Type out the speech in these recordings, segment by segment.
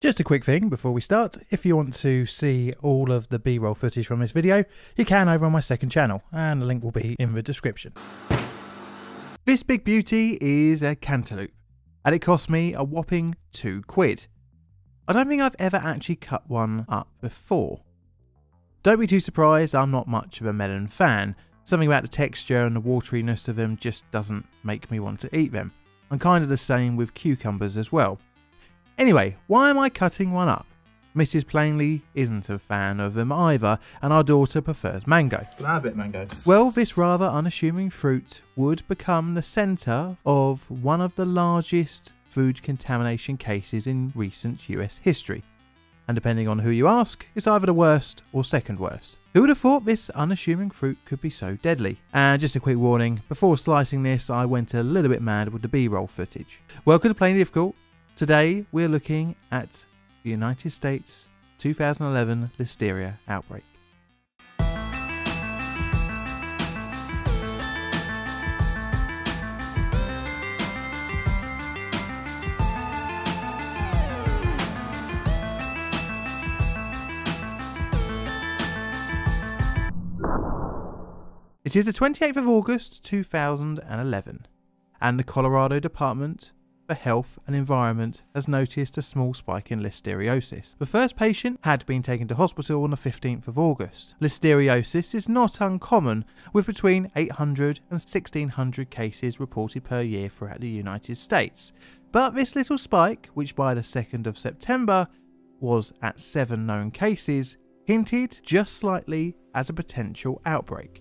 Just a quick thing before we start, if you want to see all of the B-roll footage from this video, you can over on my second channel, and the link will be in the description. This big beauty is a cantaloupe, and it cost me a whopping £2. I don't think I've ever actually cut one up before. Don't be too surprised, I'm not much of a melon fan. Something about the texture and the wateriness of them just doesn't make me want to eat them. I'm kind of the same with cucumbers as well. Anyway, why am I cutting one up? Mrs. plainly isn't a fan of them either, and our daughter prefers mango. Can I have a bit of mango? Well, this rather unassuming fruit would become the centre of one of the largest food contamination cases in recent US history. And depending on who you ask, it's either the worst or second worst. Who would have thought this unassuming fruit could be so deadly? And just a quick warning, before slicing this I went a little bit mad with the B-roll footage. Welcome to Plainly Difficult. Today we're looking at the United States 2011 Listeria outbreak. It is the 28th of August 2011, and the Colorado Department for Health and Environment has noticed a small spike in listeriosis. The first patient had been taken to hospital on the 15th of August. Listeriosis is not uncommon, with between 800 and 1600 cases reported per year throughout the United States. But this little spike, which by the 2nd of September was at 7 known cases, hinted just slightly as a potential outbreak.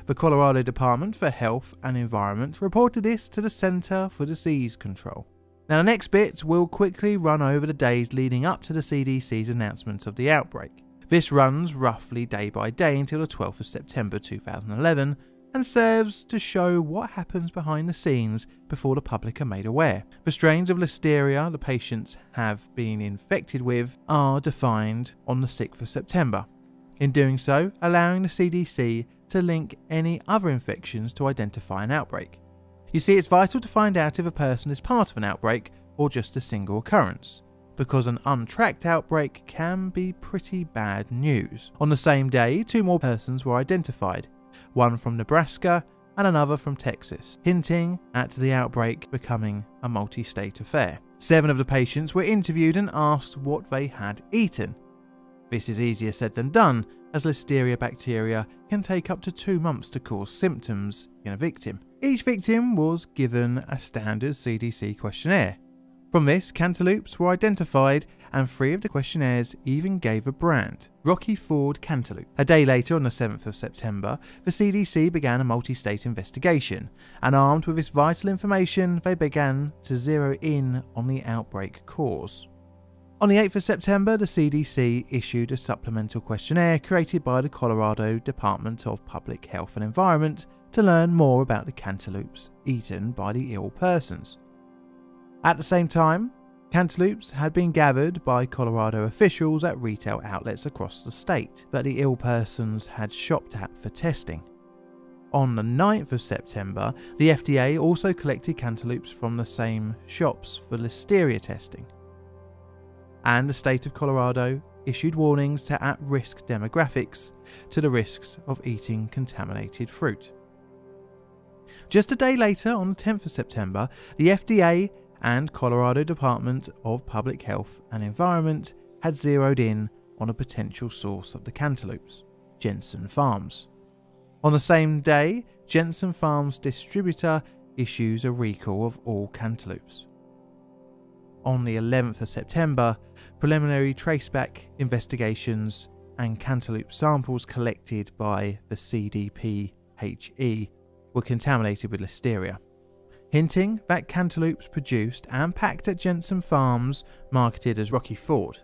The Colorado Department for Health and Environment reported this to the Center for Disease Control. Now the next bit will quickly run over the days leading up to the CDC's announcement of the outbreak. This runs roughly day by day until the 12th of September 2011 and serves to show what happens behind the scenes before the public are made aware. The strains of Listeria the patients have been infected with are defined on the 6th of September. In doing so, allowing the CDC to link any other infections to identify an outbreak. You see, it's vital to find out if a person is part of an outbreak or just a single occurrence, because an untracked outbreak can be pretty bad news. On the same day, 2 more persons were identified, one from Nebraska and another from Texas, hinting at the outbreak becoming a multi-state affair. 7 of the patients were interviewed and asked what they had eaten. This is easier said than done, as Listeria bacteria can take up to 2 months to cause symptoms in a victim. Each victim was given a standard CDC questionnaire. From this, cantaloupes were identified, and 3 of the questionnaires even gave a brand, Rocky Ford Cantaloupe. A day later, on the 7th of September, the CDC began a multi-state investigation, and armed with this vital information, they began to zero in on the outbreak cause. On the 8th of September, the CDC issued a supplemental questionnaire created by the Colorado Department of Public Health and Environment to learn more about the cantaloupes eaten by the ill persons. At the same time, cantaloupes had been gathered by Colorado officials at retail outlets across the state that the ill persons had shopped at for testing. On the 9th of September, the FDA also collected cantaloupes from the same shops for Listeria testing. And the state of Colorado issued warnings to at-risk demographics to the risks of eating contaminated fruit. Just a day later, on the 10th of September, the FDA and Colorado Department of Public Health and Environment had zeroed in on a potential source of the cantaloupes, Jensen Farms. On the same day, Jensen Farms distributor issues a recall of all cantaloupes. On the 11th of September, preliminary traceback investigations and cantaloupe samples collected by the CDPHE were contaminated with Listeria, hinting that cantaloupes produced and packed at Jensen Farms, marketed as Rocky Ford,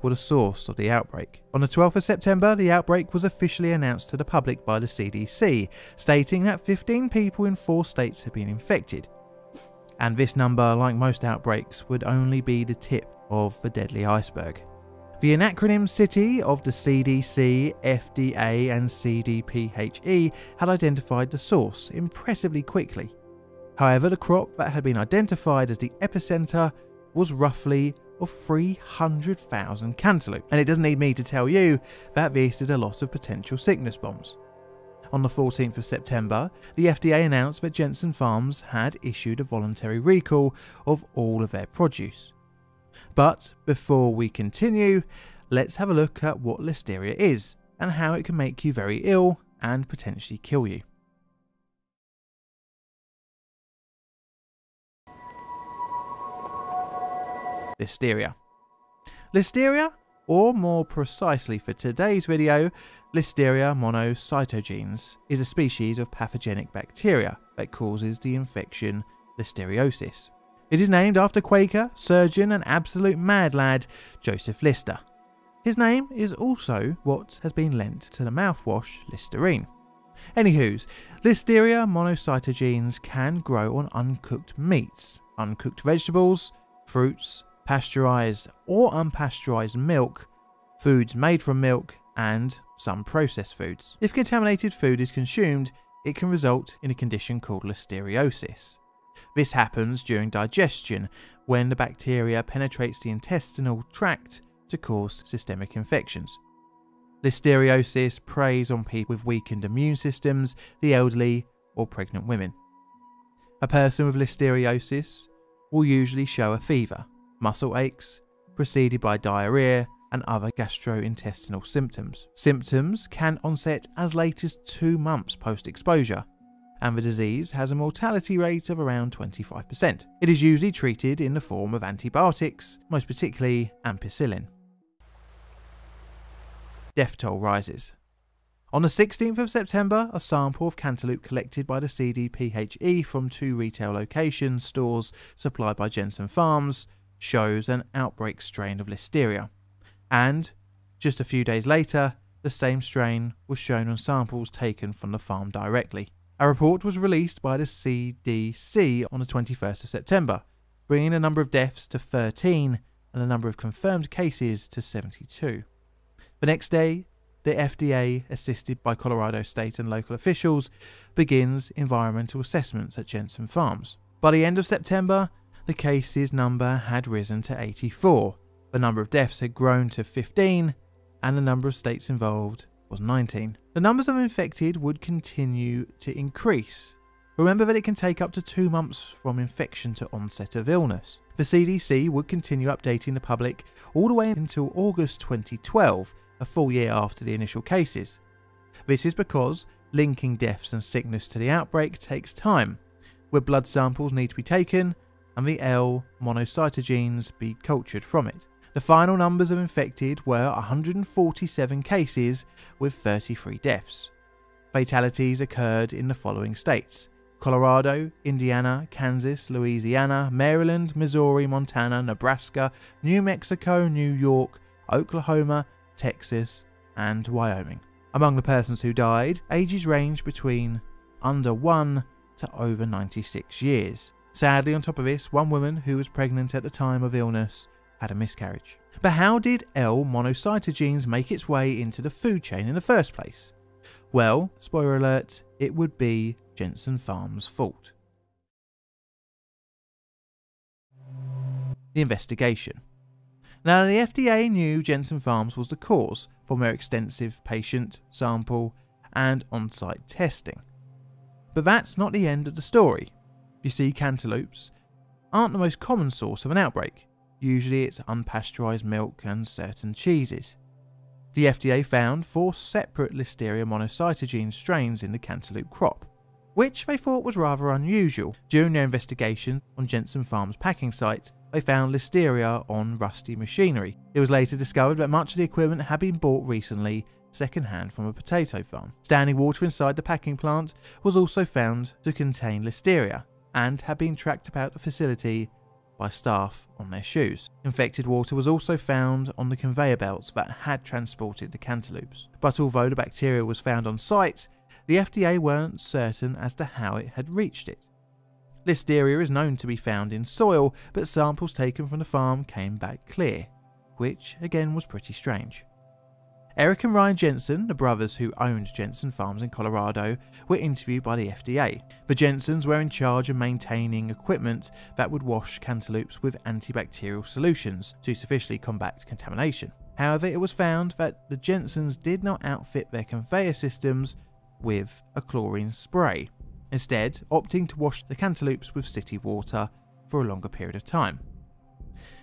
were the source of the outbreak. On the 12th of September, the outbreak was officially announced to the public by the CDC, stating that 15 people in 4 states had been infected. And this number, like most outbreaks, would only be the tip of the deadly iceberg. The acronym city of the CDC, FDA and CDPHE had identified the source impressively quickly. However, the crop that had been identified as the epicenter was roughly of 300,000 cantaloupes. And it doesn't need me to tell you that this is a lot of potential sickness bombs. On the 14th of September, the FDA announced that Jensen Farms had issued a voluntary recall of all of their produce. But before we continue, let's have a look at what Listeria is and how it can make you very ill and potentially kill you. Listeria. Listeria, or more precisely for today's video, Listeria monocytogenes, is a species of pathogenic bacteria that causes the infection listeriosis. It is named after Quaker, surgeon and absolute mad lad Joseph Lister. His name is also what has been lent to the mouthwash Listerine. Anywho's, Listeria monocytogenes can grow on uncooked meats, uncooked vegetables, fruits, pasteurized or unpasteurized milk, foods made from milk, and some processed foods. If contaminated food is consumed, it can result in a condition called listeriosis. This happens during digestion, when the bacteria penetrates the intestinal tract to cause systemic infections. Listeriosis preys on people with weakened immune systems, the elderly, or pregnant women. A person with listeriosis will usually show a fever, muscle aches, preceded by diarrhea and other gastrointestinal symptoms. Symptoms can onset as late as 2 months post-exposure, and the disease has a mortality rate of around 25%. It is usually treated in the form of antibiotics, most particularly ampicillin. Death toll rises. On the 16th of September, a sample of cantaloupe collected by the CDPHE from 2 retail locations stores supplied by Jensen Farms shows an outbreak strain of Listeria, and just a few days later, the same strain was shown on samples taken from the farm directly. A report was released by the CDC on the 21st of September, bringing the number of deaths to 13 and the number of confirmed cases to 72. The next day, the FDA, assisted by Colorado state and local officials, begins environmental assessments at Jensen Farms. By the end of September, the cases number had risen to 84, the number of deaths had grown to 15, and the number of states involved was 19. The numbers of infected would continue to increase. Remember that it can take up to 2 months from infection to onset of illness. The CDC would continue updating the public all the way until August 2012, a full year after the initial cases. This is because linking deaths and sickness to the outbreak takes time, where blood samples need to be taken and the L monocytogenes be cultured from it. The final numbers of infected were 147 cases with 33 deaths. Fatalities occurred in the following states: Colorado, Indiana, Kansas, Louisiana, Maryland, Missouri, Montana, Nebraska, New Mexico, New York, Oklahoma, Texas, and Wyoming. Among the persons who died, ages range between under 1 to over 96 years. Sadly, on top of this, one woman who was pregnant at the time of illness had a miscarriage. But how did L monocytogenes make its way into the food chain in the first place? Well, spoiler alert, it would be Jensen Farms' fault. The investigation. Now, the FDA knew Jensen Farms was the cause from their extensive patient, sample, and on-site testing. But that's not the end of the story. You see, cantaloupes aren't the most common source of an outbreak. Usually it's unpasteurized milk and certain cheeses. The FDA found 4 separate Listeria monocytogene strains in the cantaloupe crop, which they thought was rather unusual. During their investigation on Jensen Farms' packing site, they found Listeria on rusty machinery. It was later discovered that much of the equipment had been bought recently second-hand from a potato farm. Standing water inside the packing plant was also found to contain Listeria, and had been tracked about the facility by staff on their shoes. Infected water was also found on the conveyor belts that had transported the cantaloupes. But although the bacteria was found on site, the FDA weren't certain as to how it had reached it. Listeria is known to be found in soil, but samples taken from the farm came back clear, which again was pretty strange. Eric and Ryan Jensen, the brothers who owned Jensen Farms in Colorado, were interviewed by the FDA. The Jensens were in charge of maintaining equipment that would wash cantaloupes with antibacterial solutions to sufficiently combat contamination. However, it was found that the Jensens did not outfit their conveyor systems with a chlorine spray, instead opting to wash the cantaloupes with city water for a longer period of time.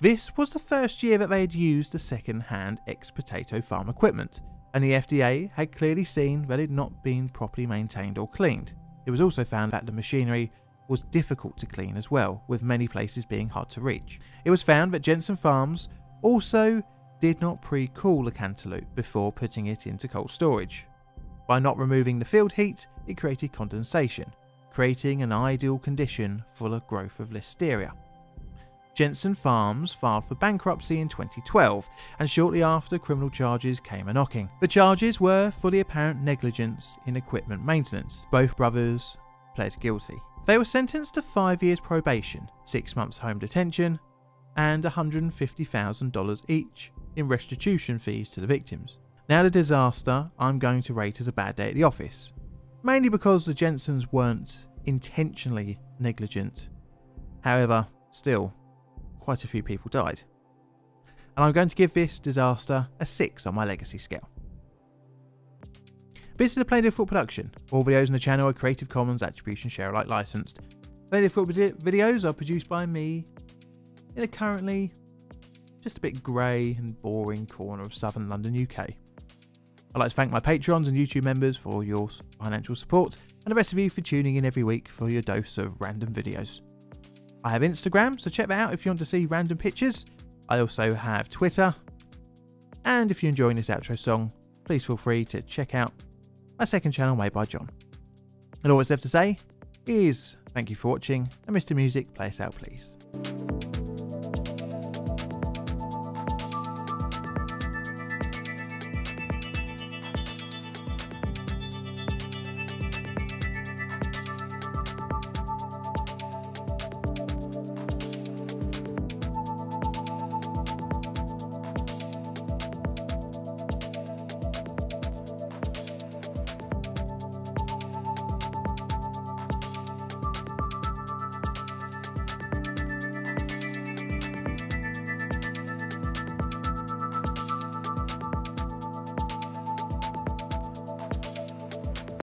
This was the first year that they had used the second-hand ex-potato farm equipment, and the FDA had clearly seen that it had not been properly maintained or cleaned. It was also found that the machinery was difficult to clean as well, with many places being hard to reach. It was found that Jensen Farms also did not pre-cool the cantaloupe before putting it into cold storage. By not removing the field heat, it created condensation, creating an ideal condition for the growth of Listeria. Jensen Farms filed for bankruptcy in 2012, and shortly after, criminal charges came a-knocking. The charges were for the apparent negligence in equipment maintenance. Both brothers pled guilty. They were sentenced to 5 years probation, 6 months home detention, and $150,000 each in restitution fees to the victims. Now, the disaster I'm going to rate as a bad day at the office, mainly because the Jensens weren't intentionally negligent. However, still, quite a few people died. And I'm going to give this disaster a 6 on my legacy scale. This is a Play Difficult production. All videos on the channel are Creative Commons Attribution Share Alike licensed. Play Difficult videos are produced by me in a currently just a bit grey and boring corner of southern London, UK. I'd like to thank my patrons and YouTube members for your financial support, and the rest of you for tuning in every week for your dose of random videos. I have Instagram, so check that out if you want to see random pictures. I also have Twitter, and if you're enjoying this outro song, please feel free to check out my second channel made by John. And all that's left to say is thank you for watching, and Mr. Music, play us out please.